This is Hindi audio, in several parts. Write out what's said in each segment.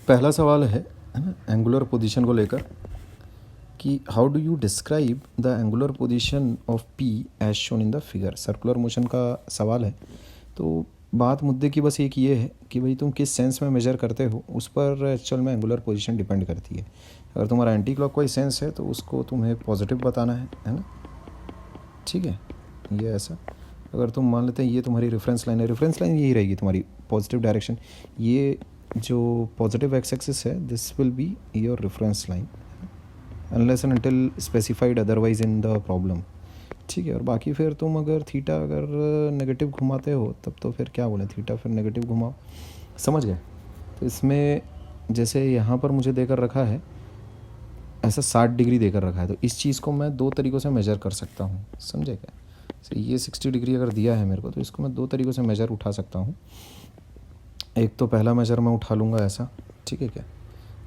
पहला सवाल है ना, एंगुलर पोजीशन को लेकर कि how do you describe the angular position of P as shown in the figure. Circular motion का सवाल है। तो बात मुद्दे की बस एक ये है कि भाई तुम किस सेंस में मेजर करते हो, उस पर एक्चुअल में एंगुलर पोजीशन डिपेंड करती है। अगर तुम्हारा एंटी क्लॉकवाइज सेंस है तो उसको तुम्हें पॉजिटिव बताना है ना, ठीक है। ये ऐसा, अगर तुम मान लेते हैं ये तुम्हारी रेफरेंस लाइन है, रेफरेंस लाइन यही रहेगी तुम्हारी पॉजिटिव डायरेक्शन। ये जो पॉजिटिव एक्स एक्सिस है this will be your reference line unless and until specified otherwise in the problem, ठीक है। और बाकी फिर तुम अगर थीटा अगर नेगेटिव घुमाते हो तब तो फिर क्या बोलें, थीटा फिर नेगेटिव घुमाओ, समझ गए। तो इसमें जैसे यहाँ पर मुझे देकर रखा है ऐसा 60 डिग्री देकर रखा है, तो इस चीज़ को मैं दो तरीक़ों से मेजर कर सकता हूँ, समझे क्या। तो ये 60 डिग्री अगर दिया है मेरे को तो इसको मैं दो तरीक़ों से मेजर उठा सकता हूँ। एक तो पहला मेजर मैं उठा लूँगा ऐसा, ठीक है क्या,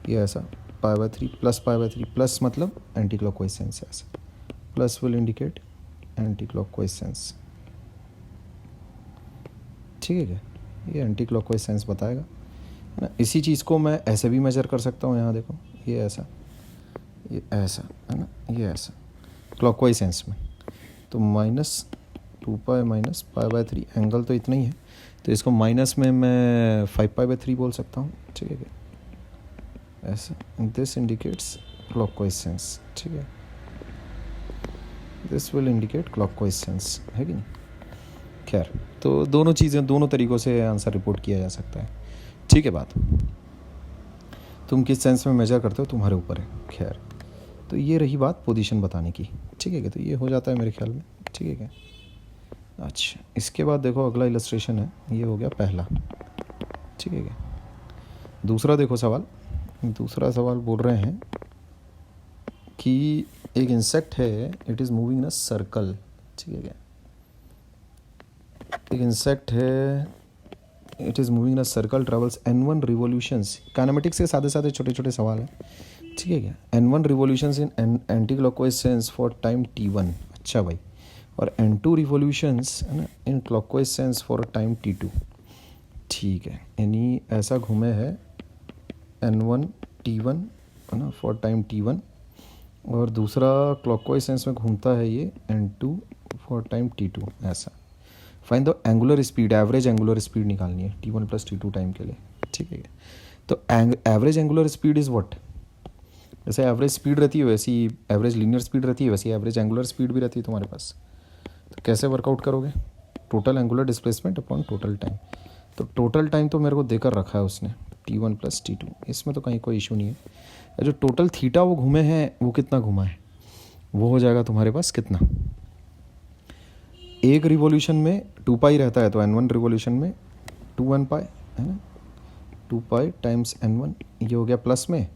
ये ऐसा π/3 प्लस π/3 प्लस मतलब एंटी क्लॉकवाइज सेंस है ऐसा, plus will indicate anti clockwise sense, ठीक है क्या, ये एंटी क्लॉकवाइज सेंस बताएगा ना। इसी चीज़ को मैं ऐसे भी मेजर कर सकता हूँ, यहाँ देखो ये ऐसा, ये ऐसा है ना, ये ऐसा क्लॉकवाइज सेंस में। तो -2π माइनस π/3 एंगल तो इतना ही है, तो इसको माइनस में मैं 5π/3 बोल सकता हूँ, ठीक है क्या, ऐसा। दिस इंडिकेट्स क्लॉकवाइज सेंस, ठीक है, this will indicate clockwise sense, है कि नहीं। खैर, तो दोनों चीज़ें दोनों तरीक़ों से आंसर रिपोर्ट किया जा सकता है, ठीक है। बात तुम किस सेंस में मेजर करते हो तुम्हारे ऊपर है। खैर, तो ये रही बात पोजीशन बताने की, ठीक है क्या, तो ये हो जाता है मेरे ख्याल में, ठीक है क्या। अच्छा, इसके बाद देखो अगला इलस्ट्रेशन है, ये हो गया पहला, ठीक है क्या। दूसरा देखो सवाल, दूसरा सवाल बोल रहे हैं कि एक इंसेक्ट है, it is moving in a circle, ठीक है क्या। एक इंसेक्ट है, it is moving in a circle, travels n1 revolutions. Kinematics के साथ साथ छोटे छोटे सवाल हैं, ठीक है क्या। n1 revolutions in anti clockwise sense for time t1, अच्छा भाई, और n2 रिवोल्यूशंस है ना इन clockwise sense for time t2, ठीक है। यानी ऐसा घूमे है n1 t1 है ना फॉर टाइम t1, और दूसरा क्लॉकवाइज सेंस में घूमता है ये n2 फॉर टाइम t2, ऐसा। Find the angular speed, average angular speed निकालनी है t1 + t2 टाइम के लिए, ठीक है। तो average angular speed is what, जैसे एवरेज स्पीड रहती है वैसी एवरेज लीनियर स्पीड रहती है, वैसी एवरेज एंगुलर स्पीड भी रहती है तुम्हारे पास। तो कैसे वर्कआउट करोगे, total angular displacement upon total time. तो टोटल टाइम तो मेरे को देकर रखा है उसने t1 + t2, इसमें तो कहीं कोई इशू नहीं है। जो टोटल थीटा वो घूमे हैं वो कितना घुमा है, वो हो जाएगा तुम्हारे पास कितना, एक रिवॉल्यूशन में 2π रहता है, तो n1 रिवॉल्यूशन में 2n π है ना, 2π टाइम्स n1, ये हो गया प्लस में,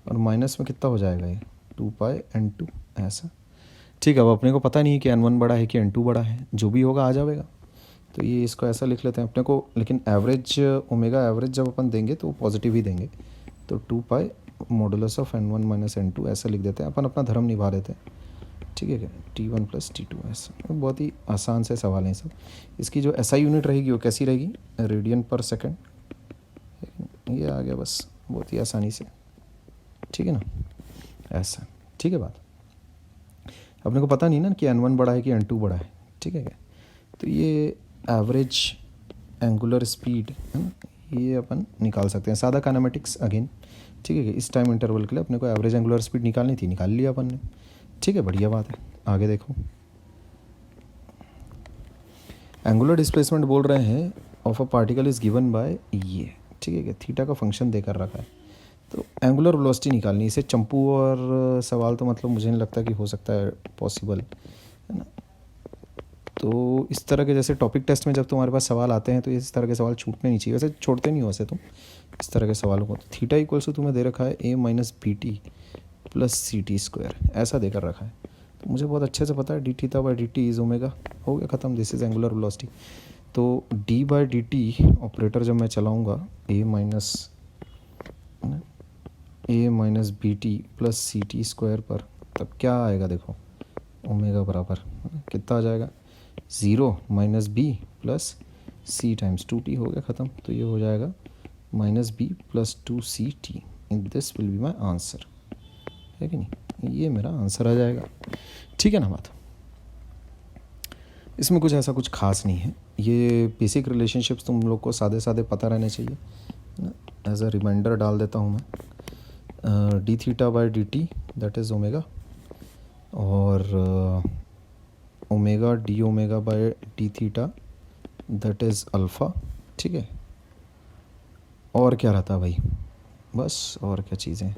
और माइनस में कितना हो जाएगा ये 2π n2, ऐसा, ठीक है। अब अपने को पता नहीं है कि n1 बड़ा है कि n2 बड़ा है, जो भी होगा आ जाएगा। तो ये इसको ऐसा लिख लेते हैं अपने को, लेकिन एवरेज ओमेगा एवरेज जब अपन देंगे तो पॉजिटिव ही देंगे, तो 2π मॉडुलस ऑफ n1 - n2 ऐसा लिख देते हैं, अपन अपना धर्म निभा देते हैं, ठीक है क्या, t1 + t2 ऐसा। बहुत ही आसान से सवाल हैं सब। इसकी जो SI यूनिट रहेगी वो कैसी रहेगी, रेडियन पर सेकंड, ये आ गया बस बहुत ही आसानी से, ठीक है ना, ऐसा, ठीक है। बात अपने को पता नहीं ना कि n1 बड़ा है कि n2 बड़ा है, ठीक है क्या। तो ये एवरेज एंगुलर स्पीड है ना, ये अपन निकाल सकते हैं, सादा काइनेमेटिक्स अगेन, ठीक है। इस टाइम इंटरवल के लिए अपने को एवरेज एंगुलर स्पीड निकालनी थी, निकाल लिया अपन ने, ठीक है, बढ़िया बात है। आगे देखो, एंगुलर डिस्प्लेसमेंट बोल रहे हैं of a particle is given by ये, ठीक है, थीटा का फंक्शन देकर रखा है। तो एंगुलर वेलोसिटी निकालनी, इसे चंपू और सवाल तो मतलब मुझे नहीं लगता कि हो सकता है पॉसिबल, है ना। तो इस तरह के जैसे टॉपिक टेस्ट में जब तुम्हारे पास सवाल आते हैं तो इस तरह के सवाल छूटने नहीं चाहिए, वैसे छोड़ते नहीं हो वैसे तुम इस तरह के सवालों को। तो थीटा इक्वल्स टू तुम्हें दे रखा है a - bt + ct², ऐसा देकर रखा है। तो मुझे बहुत अच्छे से पता है dθ/dt इज ओमेगा, हो गया ख़त्म, दिस इज़ एंगुलर वेलोसिटी। तो d/dt ऑपरेटर जब मैं चलाऊँगा a - bt + ct² पर, तब क्या आएगा देखो, ओमेगा बराबर कितना आ जाएगा, 0 - b + c × 2t, हो गया ख़त्म। तो ये हो जाएगा minus B plus 2ct, in this will be my answer, है कि नहीं? ये मेरा आंसर आ जाएगा, ठीक है ना बात? इसमें कुछ ऐसा कुछ खास नहीं है, ये बेसिक रिलेशनशिप्स तुम लोग को सादे सादे पता रहने चाहिए ना। एज अ रिमाइंडर डाल देता हूँ मैं, d theta by d t that is omega, और omega d omega by d theta that is alpha, ठीक है? और क्या रहता है भाई, बस और क्या चीज़ें हैं,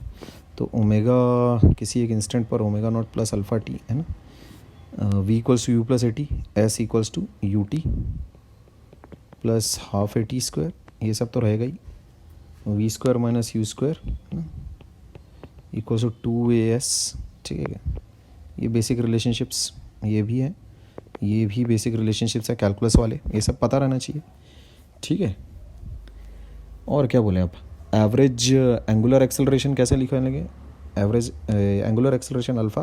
तो ओमेगा किसी एक इंस्टेंट पर omega naught plus alpha t, है ना? v equals to u plus a t, s equals to u t plus half a t square, ये सब तो रहेगा ही, v square minus u square equals to 2as, ठीक है? ये बेसिक रिलेशनशिप्स ये भी है, ये भी बेसिक रिलेशनशिप्स है कैलकुलस वाले, ये सब पता रहना चाहिए, ठीक है? और क्या बोलें अब, एवरेज एंगुलर एक्सेलरेशन कैसे लिखने लगे? Average angular acceleration alpha,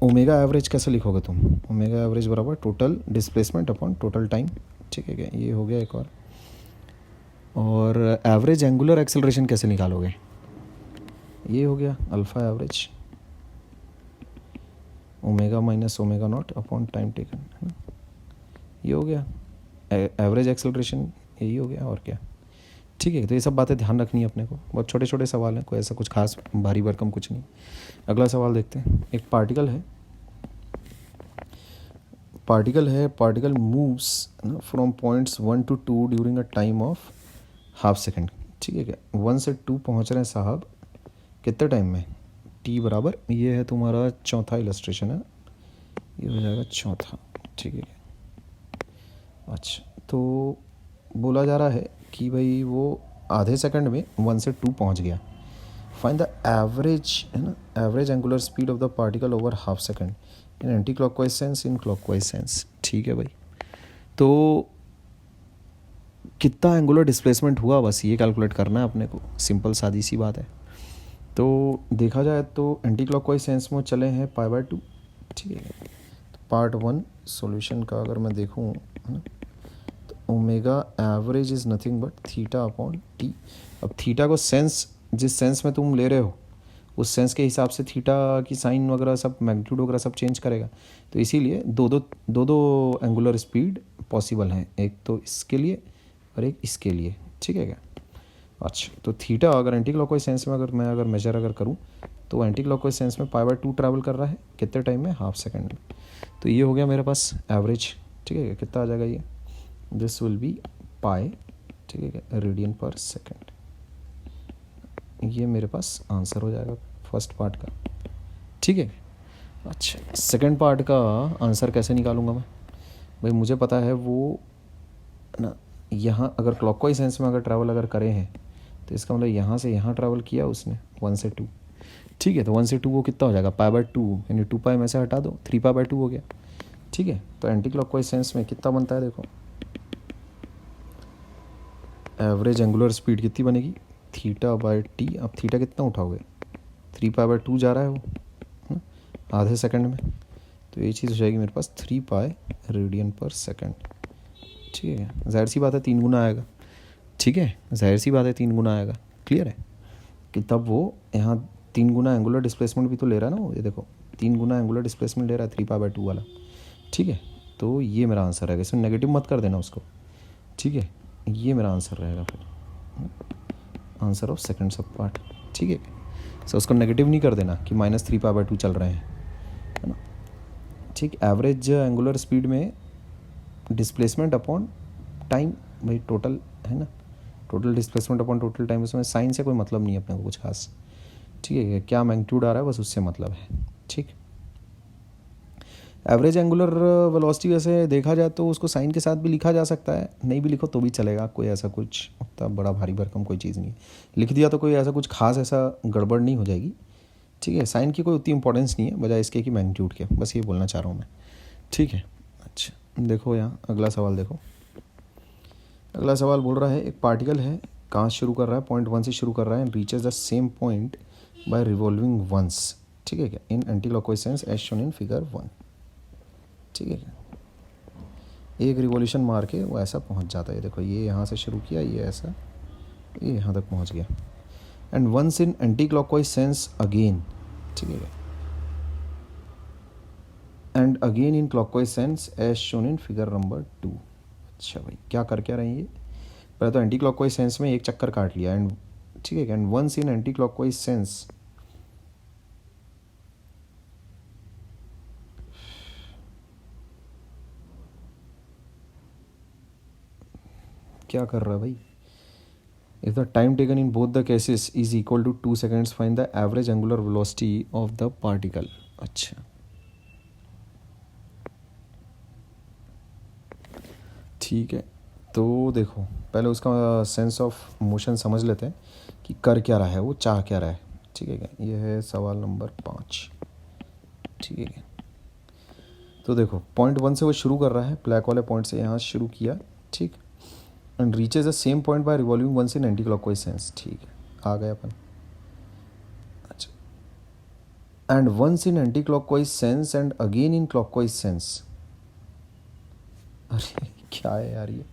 omega average कैसे लिखोगे तुम? ओमेगा एवरेज बराबर total displacement upon total time, ठीक है क्या? ये हो गया एक और एवरेज एंगुलर एक्सेलरेशन कैसे निकालोगे? ये हो गया alpha average omega minus omega naught upon time taken, है ना? ये हो गया एवरेज एक्सेलरेशन, यही हो गया और क्या, ठीक है? तो ये सब बातें ध्यान रखनी है अपने को, बहुत छोटे छोटे सवाल हैं, कोई ऐसा कुछ खास भारी भरकम कुछ नहीं। अगला सवाल देखते हैं, एक particle moves from points 1 to 2 during a time of half second, ठीक है क्या? 1 से 2 पहुंच रहे हैं साहब, कितने टाइम में? t बराबर, ये है तुम्हारा चौथा इलस्ट्रेशन है, ये हो जाएगा चौथा, ठीक है क्या? अच्छा, तो बोला जा रहा है कि भाई वो आधे सेकंड में 1 से 2 पहुंच गया, फाइंड द एवरेज, है ना, average angular speed of the particle over half second in anti clockwise sense, in clockwise sense, ठीक है भाई? तो कितना एंगुलर डिस्प्लेसमेंट हुआ, बस ये कैलकुलेट करना है अपने को, सिंपल सादी सी बात है। तो देखा जाए तो एंटी क्लॉकवाइज सेंस में चले हैं π/2, ठीक है? तो पार्ट 1 सॉल्यूशन का अगर मैं देखूं, है ना, तो omega average is nothing but theta upon T. अब थीटा को सेंस, जिस सेंस में तुम ले रहे हो उस सेंस के हिसाब से थीटा की साइन वगैरह सब, मैग्नीट्यूड वगैरह सब चेंज करेगा, तो इसीलिए दो एंगुलर स्पीड पॉसिबल हैं, एक तो इसके लिए और एक इसके लिए, ठीक है क्या? अच्छा, तो थीटा अगर एंटी क्लॉकवाइज सेंस में अगर मेजर करूँ तो एंटी क्लॉकवाइज सेंस में π/2 ट्रैवल कर रहा है, कितने टाइम में? हाफ सेकंड में। तो ये हो गया मेरे पास एवरेज, ठीक है? कितना आ जाएगा ये? दिस विल बी पाई, ठीक है क्या, रेडियन पर सेकंड। ये मेरे पास आंसर हो जाएगा फर्स्ट पार्ट का, ठीक है? अच्छा, सेकंड पार्ट का आंसर कैसे निकालूंगा मैं? भाई मुझे पता है वो ना, यहाँ अगर क्लॉकवाइज सेंस में अगर ट्रैवल अगर करे हैं तो इसका मतलब यहाँ से यहाँ ट्रैवल किया उसने 1 से 2, ठीक है? तो 1 से 2 वो कितना हो जाएगा? π/2, यानी 2π में से हटा दो, 3π/2 हो गया, ठीक है? तो एंटी क्लॉकवाइज सेंस में कितना बनता है देखो, एवरेज एंगुलर स्पीड कितनी बनेगी? θ/t। अब थीटा कितना उठाओगे? 3π/2 जा रहा है वो आधे सेकंड में, तो ये चीज़ हो जाएगी मेरे पास 3π रेडियन पर सेकंड, ठीक है? जाहिर सी बात है 3 गुना आएगा, ठीक है? जाहिर सी बात है 3 गुना आएगा, क्लियर है? कि तब वो यहाँ 3 गुना एंगुलर डिस्प्लेसमेंट भी तो ले रहा है ना वो, ये देखो 3 गुना एंगुलर डिस्प्लेसमेंट ले रहा है 3π/2 वाला, ठीक है? तो ये मेरा आंसर रहेगा, इसमें नेगेटिव मत कर देना उसको, ठीक है? ये मेरा आंसर रहेगा फिर, आंसर ऑफ सेकंड सब पार्ट, ठीक है? सो उसको नेगेटिव नहीं कर देना कि -3π/2 चल रहे हैं, है ना? ठीक, एवरेज एंगुलर स्पीड में डिस्प्लेसमेंट अपॉन टाइम, भाई टोटल, है ना, total displacement upon total time, उसमें साइन से कोई मतलब नहीं है अपने को कुछ खास, ठीक है? क्या मैग्नीट्यूड आ रहा है बस उससे मतलब है, ठीक? एवरेज एंगुलर वेलोसिटी वैसे देखा जाए तो उसको साइन के साथ भी लिखा जा सकता है, नहीं भी लिखो तो भी चलेगा, कोई ऐसा कुछ उतना बड़ा भारी भरकम कोई चीज़ नहीं है, लिख दिया तो कोई ऐसा कुछ खास ऐसा गड़बड़ नहीं हो जाएगी, ठीक है? साइन की कोई उतनी इंपॉर्टेंस नहीं है बजाय इसके कि मैग्नीट्यूड के, बस ये बोलना चाह रहा हूँ मैं, ठीक है? अच्छा देखो यहाँ अगला सवाल देखो, अगला सवाल बोल रहा है एक पार्टिकल है, कहाँ शुरू कर रहा है? पॉइंट 1 से शुरू कर रहा है, reaches the same point by revolving once, ठीक है क्या, in anti clockwise sense as shown in figure 1, ठीक है क्या? एक रिवॉल्यूशन मार के वो ऐसा पहुंच जाता है। देखो ये यहाँ से शुरू किया, ये ऐसा, ये यहाँ तक पहुंच गया। And once in anti clockwise sense again, ठीक है, and again in clockwise sense as shown in figure number 2। अच्छा भाई, क्या कर क्या रहे हैं ये? पहले तो एंटी क्लॉकवाइज सेंस में एक चक्कर काट लिया, एंड ठीक है, and once in anti clockwise sense, क्या कर रहा है भाई? If the time taken in both the cases is equal to 2 seconds find the average angular velocity of the particle. अच्छा ठीक है, तो देखो पहले उसका सेंस ऑफ मोशन समझ लेते हैं कि कर क्या रहा है, वो चाह क्या रहा है। ठीक है, ये है सवाल नंबर 5। ठीक है, तो देखो पॉइंट 1 से वो शुरू कर रहा है, ब्लैक वाले पॉइंट से यहाँ शुरू किया, ठीक, and reaches the same point by revolving once in anti clockwise sense. ठीक है, आ गए अपन। अच्छा, and once in anti clockwise sense and again in clockwise sense. अरे क्या है यार ये?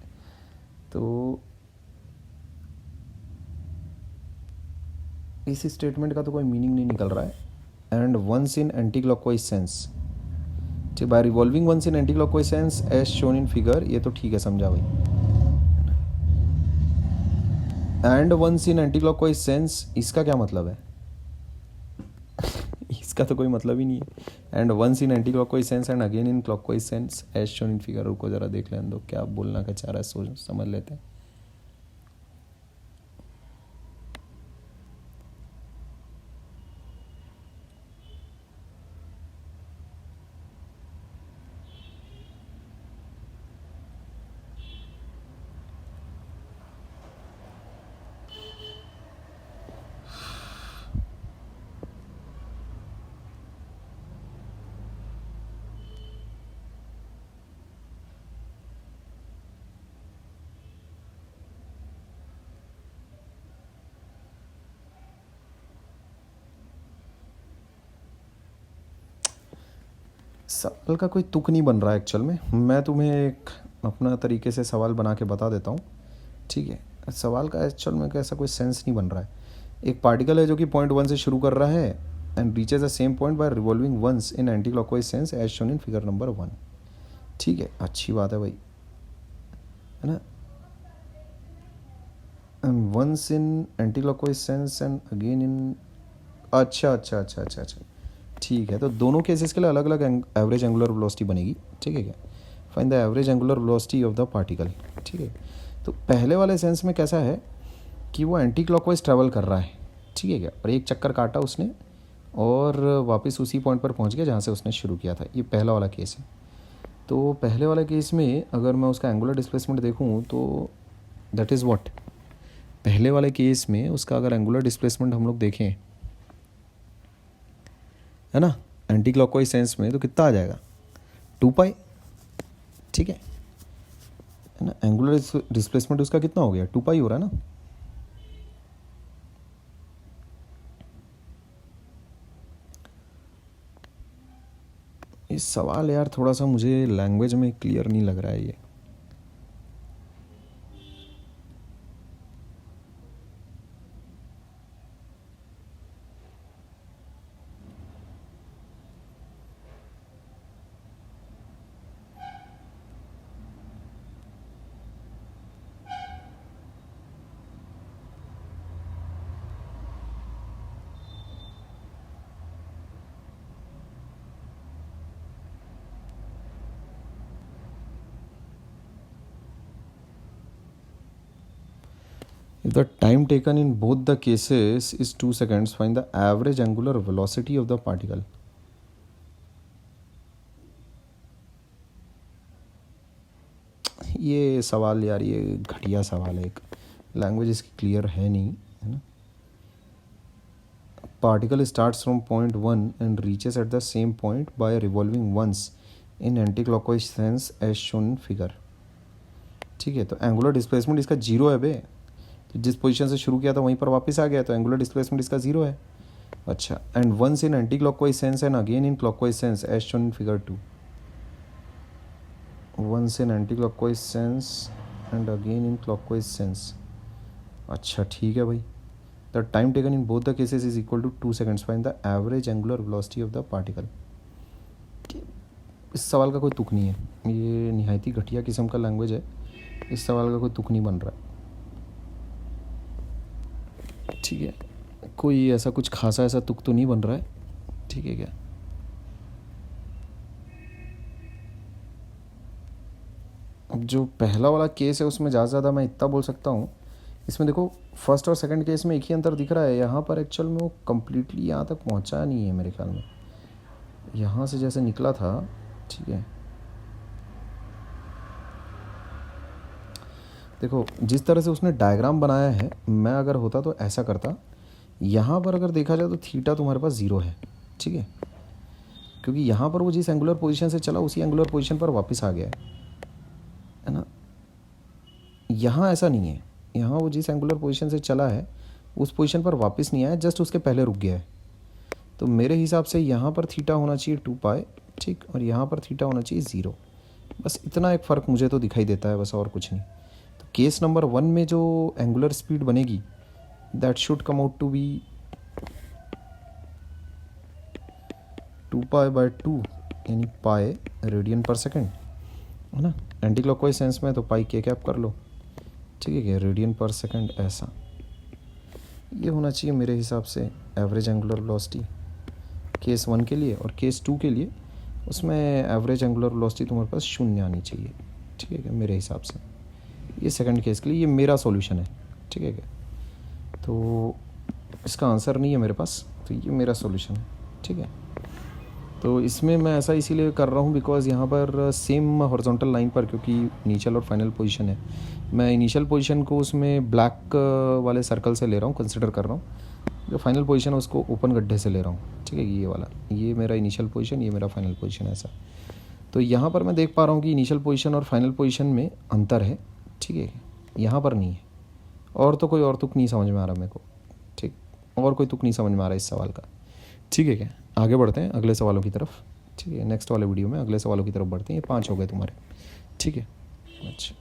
तो इस स्टेटमेंट का तो कोई मीनिंग नहीं निकल रहा है। And once in anti clockwise sense, ठीक, by revolving once in anti clockwise sense as shown in figure, ये तो ठीक है, समझा भाई। And once in anti clockwise sense, इसका क्या मतलब है? इसका तो कोई मतलब ही नहीं है। And once in anti clockwise sense and again in clockwise sense as shown in figure. रुको जरा देख लें दो क्या बोलना का चाह रहा है, सोच समझ लेते हैं। सवाल का कोई तुक नहीं बन रहा है एक्चुअल में। मैं तुम्हें एक अपना तरीके से सवाल बना के बता देता हूँ। ठीक है, सवाल का एक्चुअल में कैसा कोई सेंस नहीं बन रहा है। एक पार्टिकल है जो कि पॉइंट 1 से शुरू कर रहा है and reaches the same point by revolving once in anti clockwise sense as shown in figure number 1। ठीक है, अच्छी बात है भाई, है ना। And once in anti clockwise sense and again in, अच्छा अच्छा अच्छा अच्छा अच्छा, ठीक है। तो दोनों केसेस के लिए अलग अलग एवरेज एंगुलर वेलोसिटी बनेगी। ठीक है क्या? Find the average angular velocity of the particle. ठीक है, तो पहले वाले सेंस में कैसा है कि वो एंटी क्लॉकवाइज ट्रैवल कर रहा है। ठीक है क्या? और एक चक्कर काटा उसने और वापस उसी पॉइंट पर पहुंच गया जहाँ से उसने शुरू किया था। ये पहला वाला केस है। तो पहले वाले केस में अगर मैं उसका एंगुलर डिस्प्लेसमेंट देखूँ तो दैट इज़ व्हाट, पहले वाले केस में उसका अगर एंगुलर डिस्प्लेसमेंट हम लोग देखें, है ना, एंटी क्लॉकवाइज सेंस में, तो कितना आ जाएगा? 2 पाई। ठीक है ना, एंगुलर डिस्प्लेसमेंट उसका कितना हो गया? 2 पाई हो रहा है ना। इस सवाल यार थोड़ा सा मुझे लैंग्वेज में क्लियर नहीं लग रहा है ये। If the time taken in both the cases is 2 seconds, find the average angular velocity of the particle. ये सवाल यार, ये घटिया सवाल है, एक लैंग्वेज इसकी क्लियर है नहीं, है ना। Particle starts from point 1 and reaches at the same point by revolving once in anti clockwise sense as shown in figure. ठीक है, तो एंगुलर डिस्प्लेसमेंट इसका 0 है बे। तो जिस पोजीशन से शुरू किया था वहीं पर वापस आ गया, तो एंगुलर डिस्प्लेसमेंट इसका 0 है। अच्छा, and once in anti clockwise sense and again in clockwise sense as shown in figure 2। once in anti-clockwise sense and again in clockwise sense. अच्छा ठीक है भाई. The time taken in both the cases is equal to 2 seconds. Find the average angular velocity of the particle. इस सवाल का कोई तुक नहीं है. ये निहायती घटिया किस्म का लैंग्वेज है. इस सवाल का कोई तुक नहीं बन रहा है. ठीक है, कोई ऐसा कुछ खासा ऐसा तुक तो नहीं बन रहा है. ठीक है क्या. अब जो पहला वाला केस है उसमें ज़्यादा से ज़्यादा मैं इतना बोल सकता हूँ. इसमें देखो फर्स्ट और सेकंड केस में एक ही अंतर दिख रहा है. यहाँ पर एक्चुअल में वो कम्प्लीटली यहाँ तक पहुँचा नहीं है मेरे ख्याल में. यहाँ से जैसे निकला था. ठीक है, देखो जिस तरह से उसने डायग्राम बनाया है, मैं अगर होता तो ऐसा करता. यहाँ पर अगर देखा जाए तो थीटा तुम्हारे पास 0 है. ठीक है, क्योंकि यहाँ पर वो जिस एंगुलर पोजीशन से चला उसी एंगुलर पोजीशन पर वापस आ गया है ना. यहाँ ऐसा नहीं है. यहाँ वो जिस एंगुलर पोजीशन से चला है उस पोजीशन पर वापस नहीं आया, जस्ट उसके पहले रुक गया है. तो मेरे हिसाब से यहाँ पर थीटा होना चाहिए 2π. ठीक, और यहाँ पर थीटा होना चाहिए 0. बस इतना एक फ़र्क मुझे तो दिखाई देता है, बस और कुछ नहीं. तो केस नंबर 1 में जो एंगुलर स्पीड बनेगी that should come out to be 2π/2 यानी पाई रेडियन पर सेकेंड है ना. एंटी क्लॉकवाइज सेंस में तो पाई के कैप कर लो. ठीक है क्या, रेडियन पर सेकेंड ऐसा ये होना चाहिए मेरे हिसाब से एवरेज एंगुलर वेलोसिटी केस 1 के लिए. और केस 2 के लिए उसमें एवरेज एंगुलर वेलोसिटी तुम्हारे पास 0 आनी चाहिए. ठीक है क्या, मेरे हिसाब से. ये सेकंड केस के लिए ये मेरा सॉल्यूशन है. ठीक है क्या, तो इसका आंसर नहीं है मेरे पास, तो ये मेरा सॉल्यूशन है. ठीक है, तो इसमें मैं ऐसा इसीलिए कर रहा हूँ बिकॉज़ यहाँ पर सेम हॉरिजॉन्टल लाइन पर, क्योंकि इनिशियल और फाइनल पोजीशन है, मैं इनिशियल पोजीशन को उसमें ब्लैक वाले सर्कल से ले रहा हूँ, कंसिडर कर रहा हूँ. जो फाइनल पोजीशन है उसको ओपन गड्ढे से ले रहा हूँ. ठीक है, ये वाला, ये मेरा इनिशियल पोजीशन, ये मेरा फाइनल पोजीशन ऐसा. तो यहाँ पर मैं देख पा रहा हूँ कि इनिशियल पोजीशन और फाइनल पोजीशन में अंतर है. ठीक है, यहाँ पर नहीं है. और तो कोई और तुक नहीं समझ में आ रहा मेरे को. ठीक, और कोई तुक नहीं समझ में आ रहा इस सवाल का. ठीक है क्या, आगे बढ़ते हैं अगले सवालों की तरफ. ठीक है, नेक्स्ट वाले वीडियो में अगले सवालों की तरफ बढ़ते हैं. ये 5 हो गए तुम्हारे. ठीक है, अच्छा.